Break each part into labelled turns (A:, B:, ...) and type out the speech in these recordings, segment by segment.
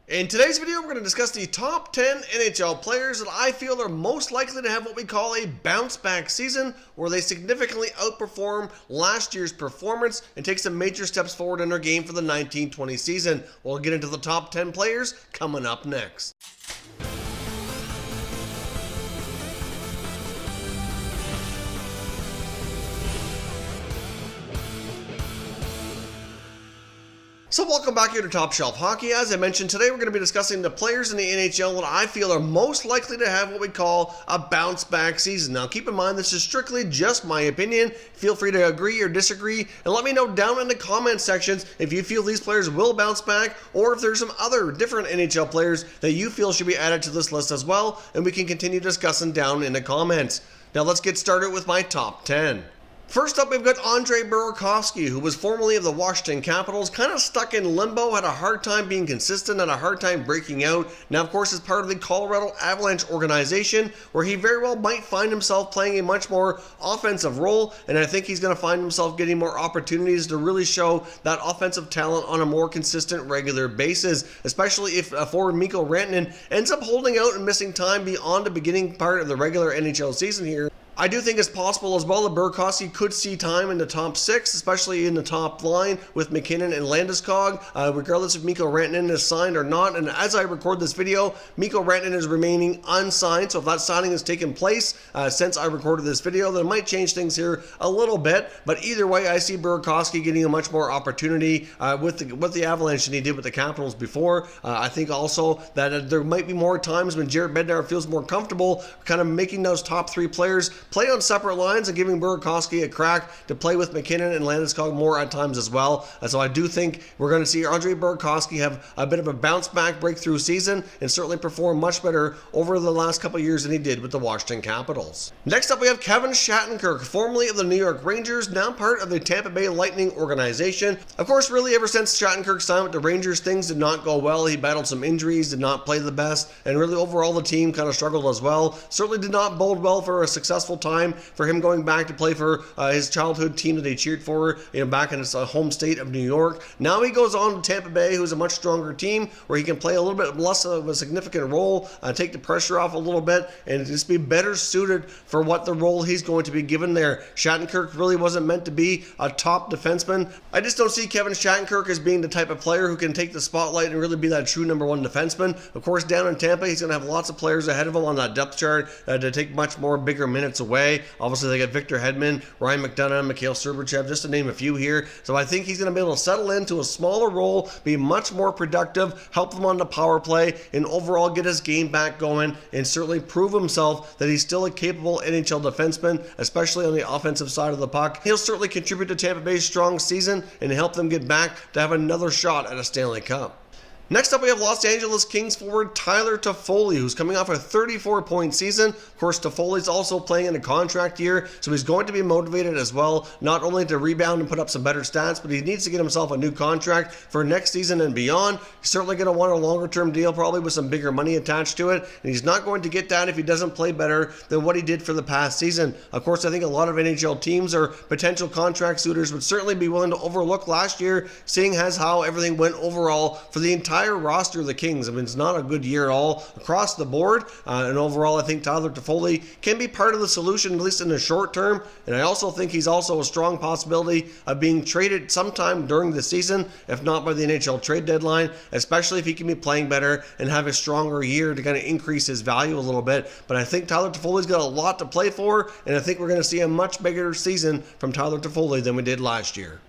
A: In today's video, we're going to discuss the top 10 NHL players that I feel are most likely to have what we call a bounce back season, where they significantly outperform last year's performance and take some major steps forward in their game for the 19-20 season. We'll get into the top 10 players coming up next. So welcome back here to Top Shelf Hockey. As I mentioned, today we're going to be discussing the players in the NHL that I feel are most likely to have what we call a bounce back season. Now keep in mind, this is strictly just my opinion. Feel free to agree or disagree, and let me know down in the comment sections if you feel these players will bounce back, or if there's some other different NHL players that you feel should be added to this list as well, and we can continue discussing down in the comments. Now let's get started with my top 10. First up, we've got Burakovsky, who was formerly of the Washington Capitals, kind of stuck in limbo, had a hard time being consistent, had a hard time breaking out. Now, of course, is part of the Colorado Avalanche organization, where he very well might find himself playing a much more offensive role, and I think he's going to find himself getting more opportunities to really show that offensive talent on a more consistent, regular basis, especially if forward Mikko Rantanen ends up holding out and missing time beyond the beginning part of the regular NHL season here. I do think it's possible as well that Burakovsky could see time in the top 6, especially in the top line with McKinnon and Landeskog, regardless if Mikko Rantanen is signed or not. And as I record this video, Mikko Rantanen is remaining unsigned, so if that signing has taken place since I recorded this video, then it might change things here a little bit. But either way, I see Burakovsky getting a much more opportunity with the Avalanche than he did with the Capitals before. I think also that there might be more times when Jared Bednar feels more comfortable kind of making those top 3 players play on separate lines and giving Burakovsky a crack to play with McKinnon and Landeskog more at times as well. And so I do think we're going to see Burakovsky have a bit of a bounce back breakthrough season and certainly perform much better over the last couple of years than he did with the Washington Capitals. Next up, we have Kevin Shattenkirk, formerly of the New York Rangers, now part of the Tampa Bay Lightning organization. Of course, really ever since Shattenkirk's time with the Rangers, things did not go well. He battled some injuries, did not play the best, and really overall the team kind of struggled as well. Certainly did not bode well for a successful time for him going back to play for his childhood team that he cheered for, back in his home state of New York. Now he goes on to Tampa Bay, who's a much stronger team where he can play a little bit less of a significant role, take the pressure off a little bit, and just be better suited for what the role he's going to be given there. Shattenkirk really wasn't meant to be a top defenseman. I just don't see Kevin Shattenkirk as being the type of player who can take the spotlight and really be that true number 1 defenseman. Of course, down in Tampa, he's going to have lots of players ahead of him on that depth chart to take much more bigger minutes away. Obviously, they got Victor Hedman, Ryan McDonough, Mikhail Sergachev, just to name a few here. So I think he's going to be able to settle into a smaller role, be much more productive, help them on the power play, and overall get his game back going, and certainly prove himself that he's still a capable NHL defenseman, especially on the offensive side of the puck. He'll certainly contribute to Tampa Bay's strong season and help them get back to have another shot at a Stanley Cup. Next up, we have Los Angeles Kings forward Tyler Toffoli, who's coming off a 34-point season. Of course, Toffoli's also playing in a contract year, so he's going to be motivated as well, not only to rebound and put up some better stats, but he needs to get himself a new contract for next season and beyond. He's certainly going to want a longer-term deal, probably with some bigger money attached to it, and he's not going to get that if he doesn't play better than what he did for the past season. Of course, I think a lot of NHL teams or potential contract suitors would certainly be willing to overlook last year, seeing as how everything went overall for the entire roster of the Kings. I mean, it's not a good year at all across the board, and overall I think Tyler Toffoli can be part of the solution, at least in the short term, and I also think he's also a strong possibility of being traded sometime during the season, if not by the NHL trade deadline, especially if he can be playing better and have a stronger year to kind of increase his value a little bit. But I think Tyler Toffoli's got a lot to play for, and I think we're going to see a much bigger season from Tyler Toffoli than we did last year.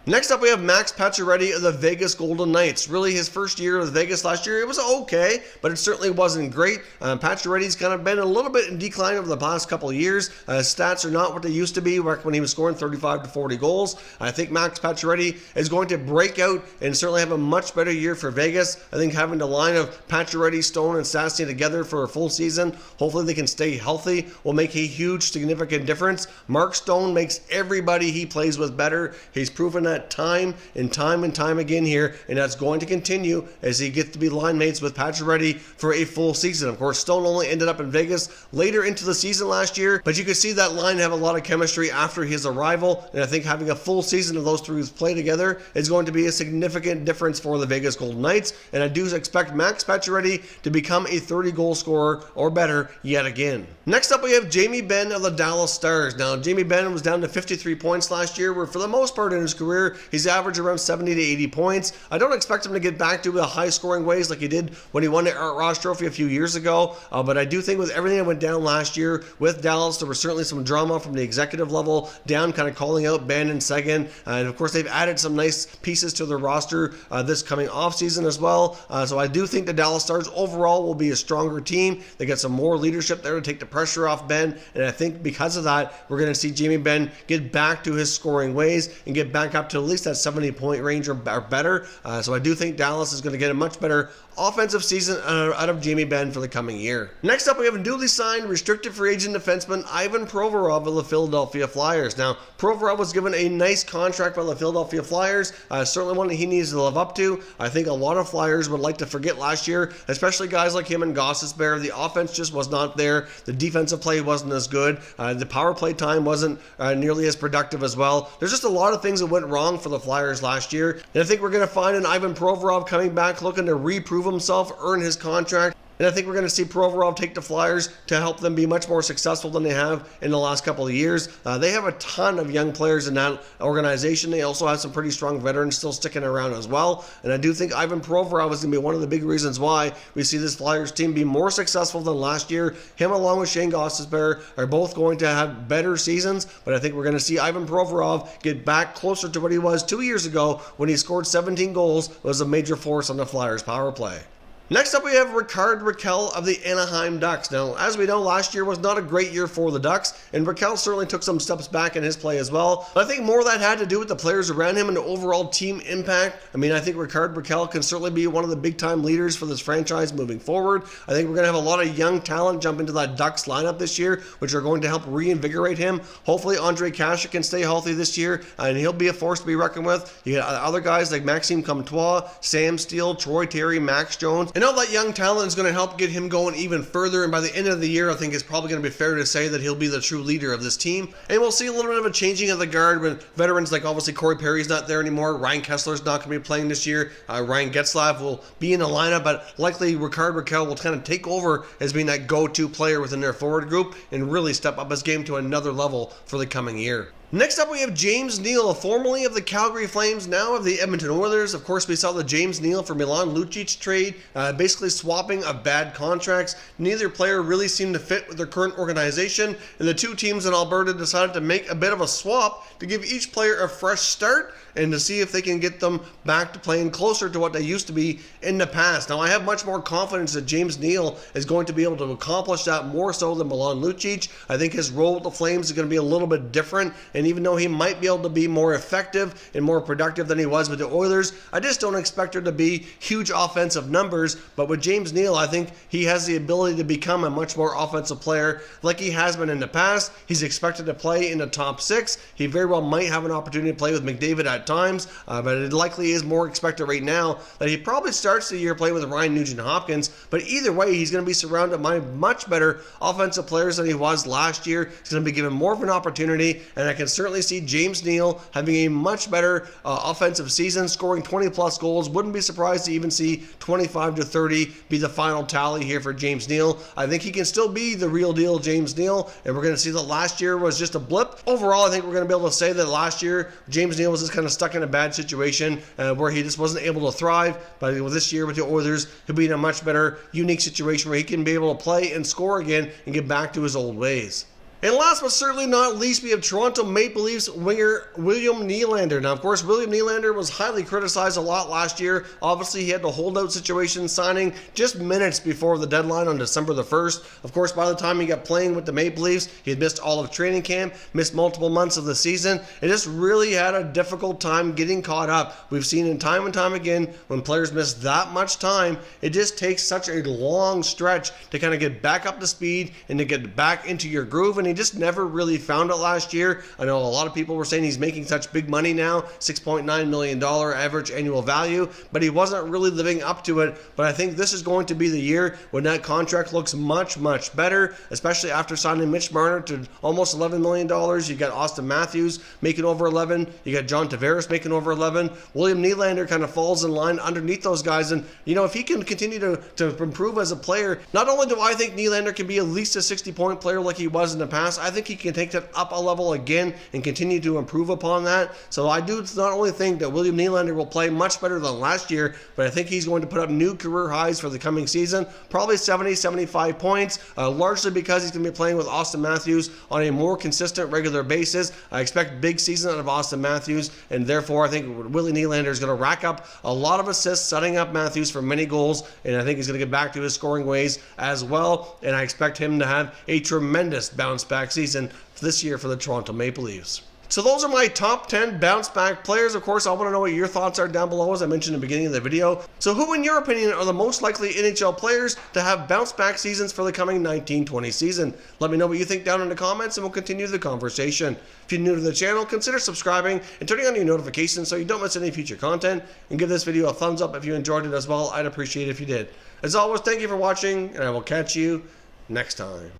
A: Next up, we have Max Pacioretty of the Vegas Golden Knights. Really, his first year with Vegas last year, it was okay, but it certainly wasn't great. Pacioretty's kind of been a little bit in decline over the past couple of years. His stats are not what they used to be back when he was scoring 35 to 40 goals. I think Max Pacioretty is going to break out and certainly have a much better year for Vegas. I think having the line of Pacioretty, Stone, and Stastny together for a full season, hopefully they can stay healthy, will make a huge, significant difference. Mark Stone makes everybody he plays with better. He's proven that that time and time again here, and that's going to continue as he gets to be line mates with Pacioretty for a full season. Of course, Stone only ended up in Vegas later into the season last year, but you could see that line have a lot of chemistry after his arrival, and I think having a full season of those three play together is going to be a significant difference for the Vegas Golden Knights, and I do expect Max Pacioretty to become a 30-goal scorer or better yet again. Next up, we have Jamie Benn of the Dallas Stars. Now, Jamie Benn was down to 53 points last year, where for the most part in his career, he's averaged around 70 to 80 points. I don't expect him to get back to the high-scoring ways like he did when he won the Art Ross Trophy a few years ago, but I do think with everything that went down last year with Dallas, there was certainly some drama from the executive level down, kind of calling out Benn and Seguin, and of course they've added some nice pieces to their roster this coming offseason as well, so I do think the Dallas Stars overall will be a stronger team. They get some more leadership there to take the pressure off Benn, and I think because of that, we're going to see Jamie Benn get back to his scoring ways and get back up to at least that 70-point range or better, so I do think Dallas is going to get a much better offensive season out of Jamie Benn for the coming year. Next up, we have a newly signed restricted free agent defenseman Ivan Provorov of the Philadelphia Flyers. Now, Provorov was given a nice contract by the Philadelphia Flyers, certainly one that he needs to live up to. I think a lot of Flyers would like to forget last year, especially guys like him and Gostisbehere. The offense just was not there. The defensive play wasn't as good. The power play time wasn't nearly as productive as well. There's just a lot of things that went wrong for the Flyers last year, and I think we're going to find an Ivan Provorov coming back looking to reprove himself, earn his contract. And I think we're going to see Provorov take the Flyers to help them be much more successful than they have in the last couple of years. They have a ton of young players in that organization. They also have some pretty strong veterans still sticking around as well. And I do think Ivan Provorov is going to be one of the big reasons why we see this Flyers team be more successful than last year. Him along with Shane Gostisbehere are both going to have better seasons, but I think we're going to see Ivan Provorov get back closer to what he was 2 years ago when he scored 17 goals, was a major force on the Flyers power play. Next up, we have Rickard Rakell of the Anaheim Ducks. Now, as we know, last year was not a great year for the Ducks, and Rakell certainly took some steps back in his play as well. But I think more of that had to do with the players around him and the overall team impact. I mean, I think Rickard Rakell can certainly be one of the big-time leaders for this franchise moving forward. I think we're going to have a lot of young talent jump into that Ducks lineup this year, which are going to help reinvigorate him. Hopefully, Andre Kasha can stay healthy this year, and he'll be a force to be reckoned with. You got other guys like Maxime Comtois, Sam Steele, Troy Terry, Max Jones, and all that young talent is going to help get him going even further, and by the end of the year I think it's probably going to be fair to say that he'll be the true leader of this team. And we'll see a little bit of a changing of the guard when veterans like obviously Corey Perry's not there anymore, Ryan Kessler's not going to be playing this year, Ryan Getzlaff will be in the lineup, but likely Rickard Rakell will kind of take over as being that go-to player within their forward group and really step up his game to another level for the coming year. Next up, we have James Neal, formerly of the Calgary Flames, now of the Edmonton Oilers. Of course, we saw the James Neal for Milan Lucic trade, basically swapping of bad contracts. Neither player really seemed to fit with their current organization, and the two teams in Alberta decided to make a bit of a swap to give each player a fresh start and to see if they can get them back to playing closer to what they used to be in the past. Now, I have much more confidence that James Neal is going to be able to accomplish that more so than Milan Lucic. I think his role with the Flames is going to be a little bit different, and even though he might be able to be more effective and more productive than he was with the Oilers, I just don't expect there to be huge offensive numbers. But with James Neal, I think he has the ability to become a much more offensive player like he has been in the past. He's expected to play in the top six. He very well might have an opportunity to play with McDavid at times, but it likely is more expected right now that he probably starts the year playing with Ryan Nugent-Hopkins. But either way, he's going to be surrounded by much better offensive players than he was last year. He's going to be given more of an opportunity, and I can certainly see James Neal having a much better offensive season, scoring 20 plus goals. Wouldn't be surprised to even see 25 to 30 be the final tally here for James Neal. I think he can still be the real deal James Neal, and we're going to see that last year was just a blip. Overall, I think we're going to be able to say that last year James Neal was just kind of stuck in a bad situation where he just wasn't able to thrive. But with this year with the Oilers, he'll be in a much better, unique situation where he can be able to play and score again and get back to his old ways. And last but certainly not least, we have Toronto Maple Leafs winger William Nylander. Now, of course, William Nylander was highly criticized a lot last year. Obviously, he had the holdout situation, signing just minutes before the deadline on December the 1st. Of course, by the time he got playing with the Maple Leafs, he had missed all of training camp, missed multiple months of the season. It just really had a difficult time getting caught up. We've seen it time and time again when players miss that much time, it just takes such a long stretch to kind of get back up to speed and to get back into your groove and and he just never really found it last year. I know a lot of people were saying he's making such big money now, $6.9 million average annual value, but he wasn't really living up to it. But I think this is going to be the year when that contract looks much, much better, especially after signing Mitch Marner to almost $11 million. You got Austin Matthews making over 11. You got John Tavares making over 11. William Nylander kind of falls in line underneath those guys. And, if he can continue to improve as a player, not only do I think Nylander can be at least a 60-point player like he was in the past, I think he can take that up a level again and continue to improve upon that. So I do not only think that William Nylander will play much better than last year, but I think he's going to put up new career highs for the coming season, probably 70, 75 points, largely because he's going to be playing with Austin Matthews on a more consistent, regular basis. I expect big season out of Austin Matthews, and therefore I think Willie Nylander is going to rack up a lot of assists, setting up Matthews for many goals, and I think he's going to get back to his scoring ways as well, and I expect him to have a tremendous bounce-back season this year for the Toronto Maple Leafs. So those are my top 10 bounce-back players. Of course, I want to know what your thoughts are down below, as I mentioned in the beginning of the video. So who, in your opinion, are the most likely NHL players to have bounce-back seasons for the coming 19-20 season? Let me know what you think down in the comments, and we'll continue the conversation. If you're new to the channel, consider subscribing and turning on your notifications so you don't miss any future content, and give this video a thumbs up if you enjoyed it as well. I'd appreciate it if you did. As always, thank you for watching, and I will catch you next time.